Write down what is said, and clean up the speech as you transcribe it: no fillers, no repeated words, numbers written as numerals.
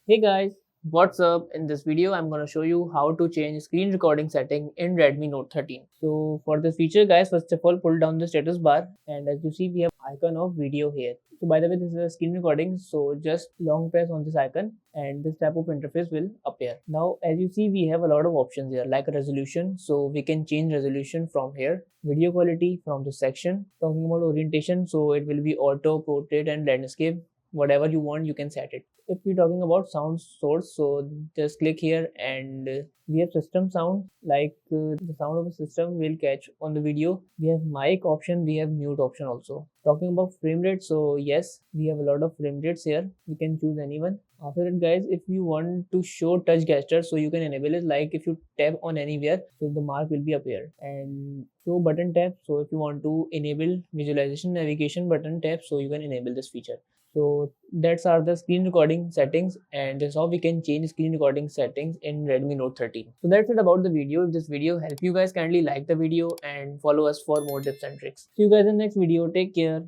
Hey guys, what's up? In this video, I'm gonna show you how to change screen recording setting in Redmi Note 13. So for this feature guys, first of all, pull down the status bar and as you see, we have icon of video here. So by the way, this is a screen recording. So just long press on this icon and this type of interface will appear. Now, as you see, we have a lot of options here like resolution. So we can change resolution from here. Video quality from this section. Talking about orientation, so it will be auto, portrait and landscape. Whatever you want, you can set it. If we're talking about sound source, so just click here and we have system sound like the sound of the system will catch on the video. We have mic option, we have mute option also. Talking about frame rate, so yes, we have a lot of frame rates here. You can choose anyone. After that guys, if you want to show touch gesture, so you can enable it like if you tap on anywhere, so the mark will be appear. And show button tap, so if you want to enable visualization navigation button tap, so you can enable this feature. So that's are the screen recording settings, and that's how we can change screen recording settings in Redmi Note 13. So that's it about the video. If this video helped you guys, kindly like the video and follow us for more tips and tricks. See you guys in the next video. Take care.